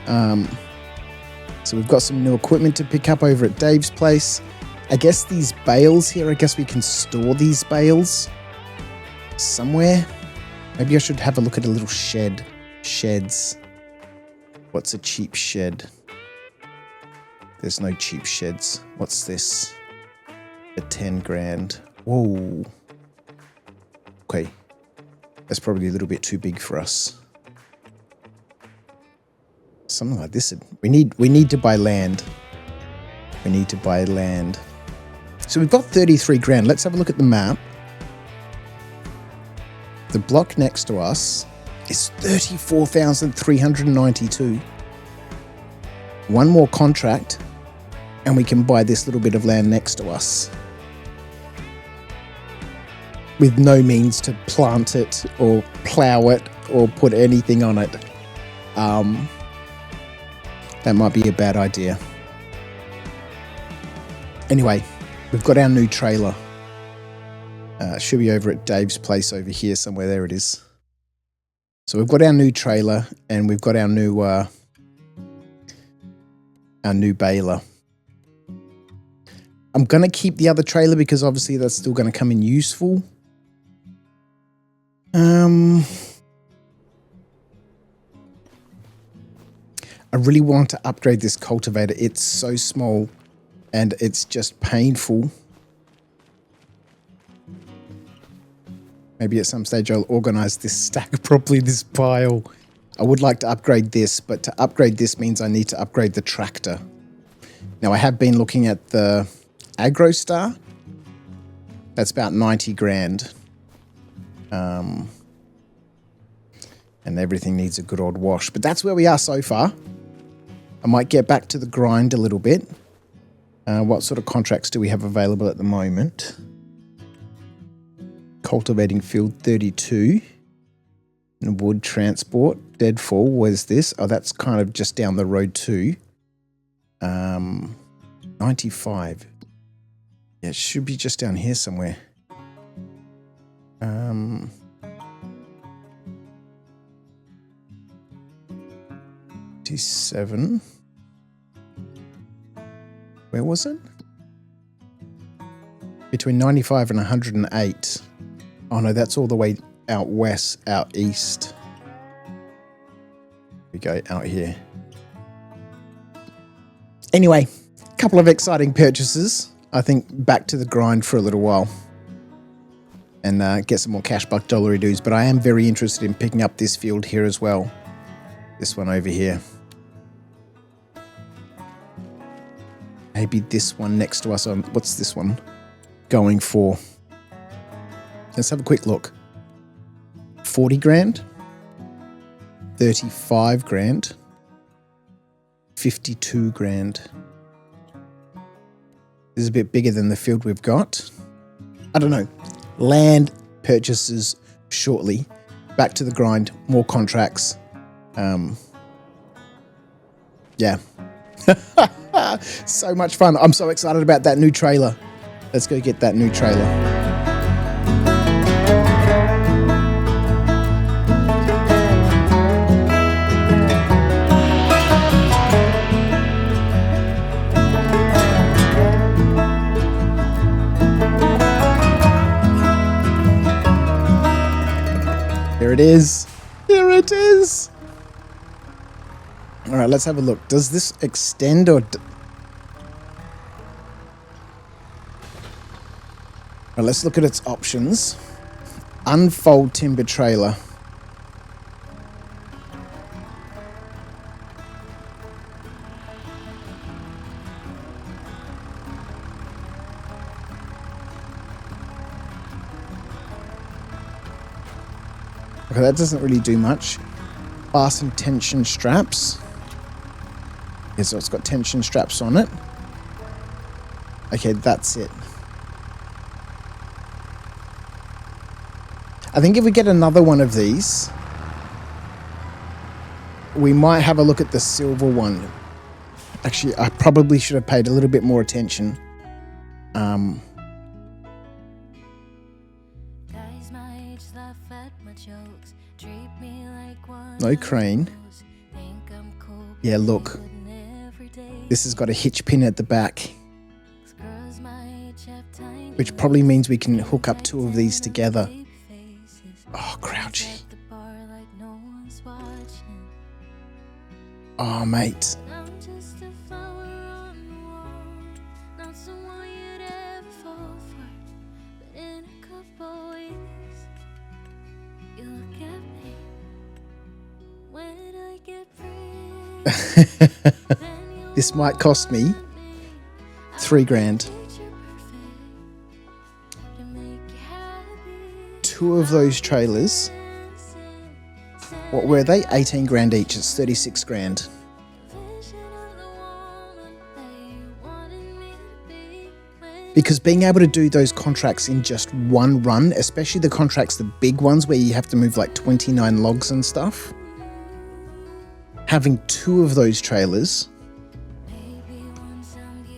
So we've got some new equipment to pick up over at Dave's place. I guess these bales here, I guess we can store these bales somewhere. Maybe I should have a look at a little shed. Sheds. What's a cheap shed? There's no cheap sheds. What's this? A 10 grand. Whoa. Okay. That's probably a little bit too big for us. Something like this. We need to buy land. We need to buy land. So we've got 33 grand. Let's have a look at the map. The block next to us is 34,392. One more contract and we can buy this little bit of land next to us. With no means to plant it or plow it or put anything on it. That might be a bad idea. Anyway, we've got our new trailer. Should be over at Dave's place over here somewhere. There it is. So we've got our new trailer and we've got our new baler. I'm going to keep the other trailer because obviously that's still going to come in useful. I really want to upgrade this cultivator. It's so small and it's just painful. Maybe at some stage I'll organize this stack properly, this pile. I would like to upgrade this, but to upgrade this means I need to upgrade the tractor. Now, I have been looking at the AgroStar. That's about 90 grand. And everything needs a good old wash. But that's where we are so far. I might get back to the grind a little bit. What sort of contracts do we have available at the moment? Cultivating field 32. And wood transport. Deadfall, where's this? Oh, that's kind of just down the road too. 95. Yeah, it should be just down here somewhere. 27. Where was it? Between 95 and 108. Oh no, that's all the way out west, out east. We go out here. Anyway, a couple of exciting purchases. I think back to the grind for a little while and get some more cash buck dollary dues. But I am very interested in picking up this field here as well. This one over here. Maybe this one next to us. What's this one going for? Let's have a quick look. 40 grand. 35 grand. 52 grand. This is a bit bigger than the field we've got. I don't know. Land purchases shortly. Back to the grind. More contracts. Yeah. So much fun. I'm so excited about that new trailer. Let's go get that new trailer. Here it is. Here it is. All right, let's have a look. Does this extend or... All right, let's look at its options. Unfold timber trailer. Okay, that doesn't really do much. Fasten tension straps. Yeah, so it's got tension straps on it. Okay, that's it. I think if we get another one of these, we might have a look at the silver one. Actually, I probably should have paid a little bit more attention. No crane. Yeah, look. This has got a hitch pin at the back, which probably means we can hook up two of these together. Oh, Crouchy. Oh, mate. This might cost me 3 grand. Two of those trailers, what were they? 18 grand each. It's 36 grand. Because being able to do those contracts in just one run, especially the contracts, the big ones where you have to move like 29 logs and stuff, having two of those trailers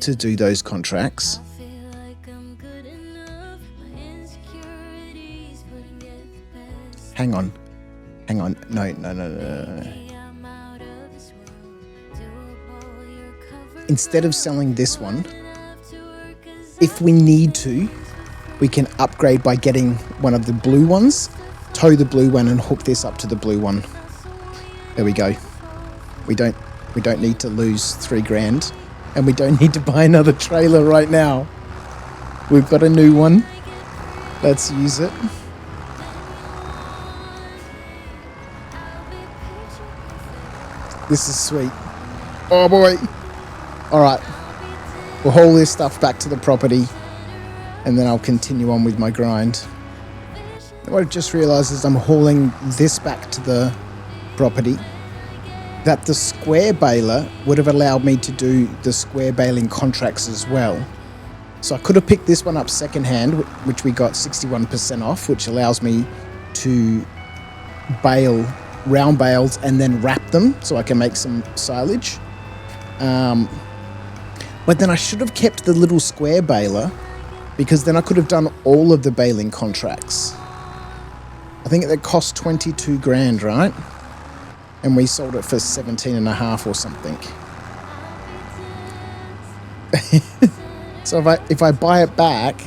to do those contracts. Hang on. No. Instead of selling this one, if we need to, we can upgrade by getting one of the blue ones, tow the blue one and hook this up to the blue one. There we go. We don't need to lose 3 grand, and we don't need to buy another trailer right now. We've got a new one. Let's use it. This is sweet. Oh boy. All right. We'll haul this stuff back to the property and then I'll continue on with my grind. What I just realized is I'm hauling this back to the property, that the square baler would have allowed me to do the square baling contracts as well. So I could have picked this one up secondhand, which we got 61% off, which allows me to bale round bales and then wrap them so I can make some silage. But then I should have kept the little square baler, because then I could have done all of the baling contracts. I think it cost 22 grand, right? And we sold it for 17.5 or something. So if I buy it back,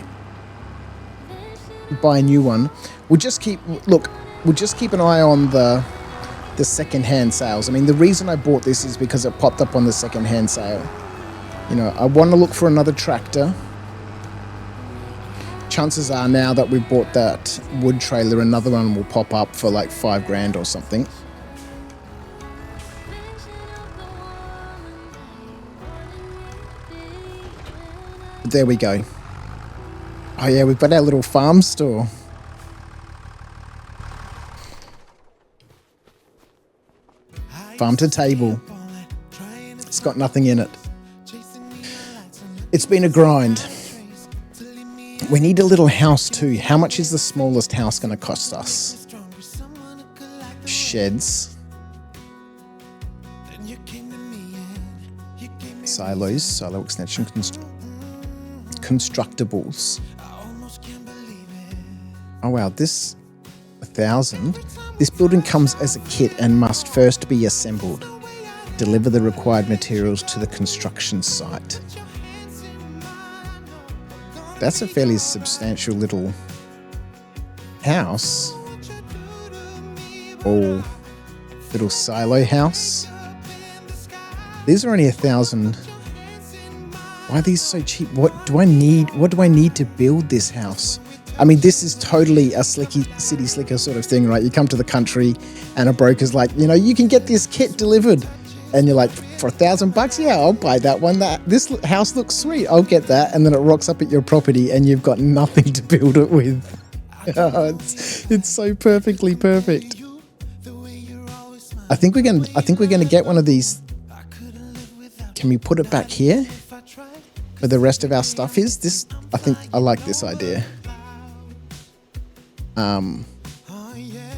buy a new one, we'll just keep an eye on the second-hand sales. I mean, the reason I bought this is because it popped up on the second-hand sale. You know, I want to look for another tractor. Chances are now that we bought that wood trailer, another one will pop up for like 5 grand or something. But there we go. Oh yeah, we've got our little farm store. Farm to table. It's got nothing in it. It's been a grind. We need a little house too. How much is the smallest house going to cost us? Sheds. Silos, silo extension, constructibles. Oh wow, this 1,000. This building comes as a kit and must first be assembled. Deliver the required materials to the construction site. That's a fairly substantial little house. Or little silo house. These are only 1,000. Why are these so cheap? What do I need to build this house? I mean, this is totally a city slicker sort of thing, right? You come to the country and a broker's like, you know, you can get this kit delivered. And you're like, for $1,000? Yeah, I'll buy that one. This house looks sweet. I'll get that. And then it rocks up at your property and you've got nothing to build it with. Oh, it's so perfectly perfect. I think we're gonna get one of these. Can we put it back here where the rest of our stuff is? This, I think I like this idea.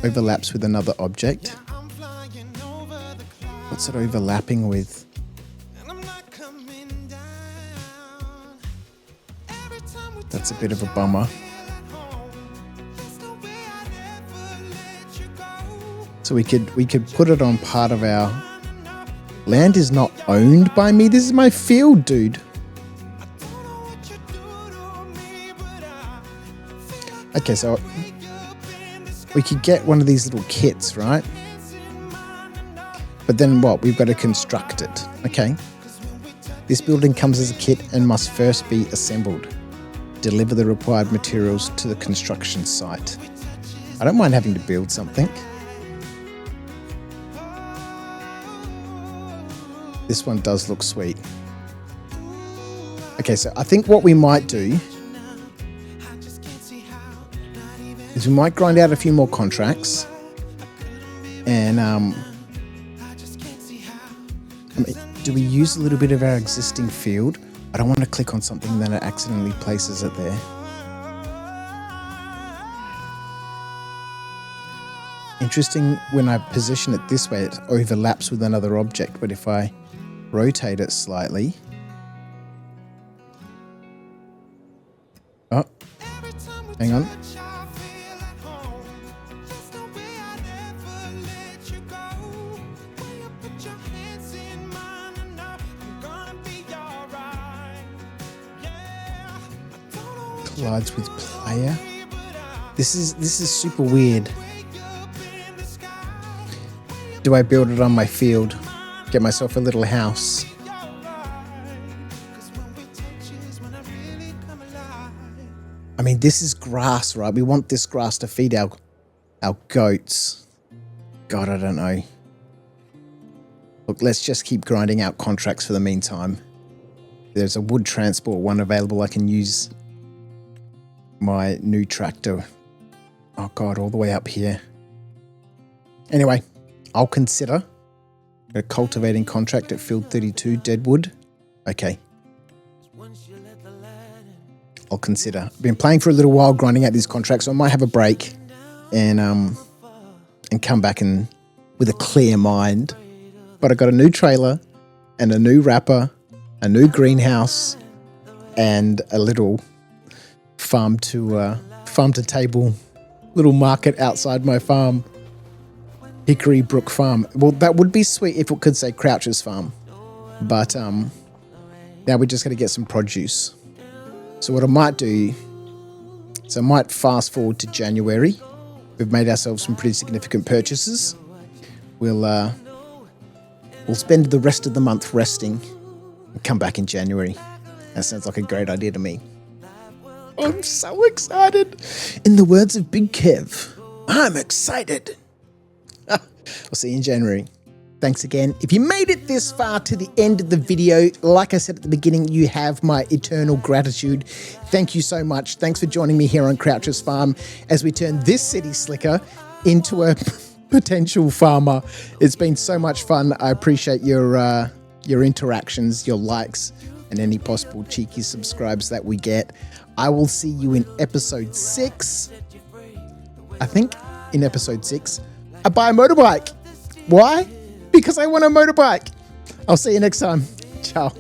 Overlaps with another object. What's it overlapping with? That's a bit of a bummer. So we could put it on part of our land. Is not owned by me. This is my field, dude. Okay, so we could get one of these little kits, right? But then what? We've got to construct it. Okay. This building comes as a kit and must first be assembled. Deliver the required materials to the construction site. I don't mind having to build something. This one does look sweet. Okay, so I think what we might do is we might grind out a few more contracts and do we use a little bit of our existing field? I don't want to click on something that it accidentally places it there. Interesting, when I position it this way, it overlaps with another object, but if I rotate it slightly... Oh, hang on. Collides with player. This is super weird. Do I build it on my field? Get myself a little house? I mean, this is grass, right? We want this grass to feed our goats. God, I don't know. Look, let's just keep grinding out contracts for the meantime. there's a wood transport one available. I can use my new tractor. Oh God, all the way up here. Anyway, I'll consider a cultivating contract at Field 32, Deadwood. Okay. I'll consider. I've been playing for a little while, grinding out these contracts, so I might have a break and come back and with a clear mind. But I got a new trailer and a new wrapper, a new greenhouse, and a little farm to table little market outside my farm, Hickory Brook Farm. Well, that would be sweet if it could say Crouch's Farm, but now we're just going to get some produce. So what I might do is I might fast forward to January. We've made ourselves some pretty significant purchases. We'll spend the rest of the month resting and come back in January. That sounds like a great idea to me. I'm so excited. In the words of Big Kev, I'm excited. I'll see you in January. Thanks again. If you made it this far to the end of the video, like I said at the beginning, you have my eternal gratitude. Thank you so much. Thanks for joining me here on Crouch's Farm as we turn this city slicker into a potential farmer. It's been so much fun. I appreciate your interactions, your likes, and any possible cheeky subscribes that we get. I will see you in episode 6. I think in episode 6, I buy a motorbike. Why? Because I want a motorbike. I'll see you next time. Ciao.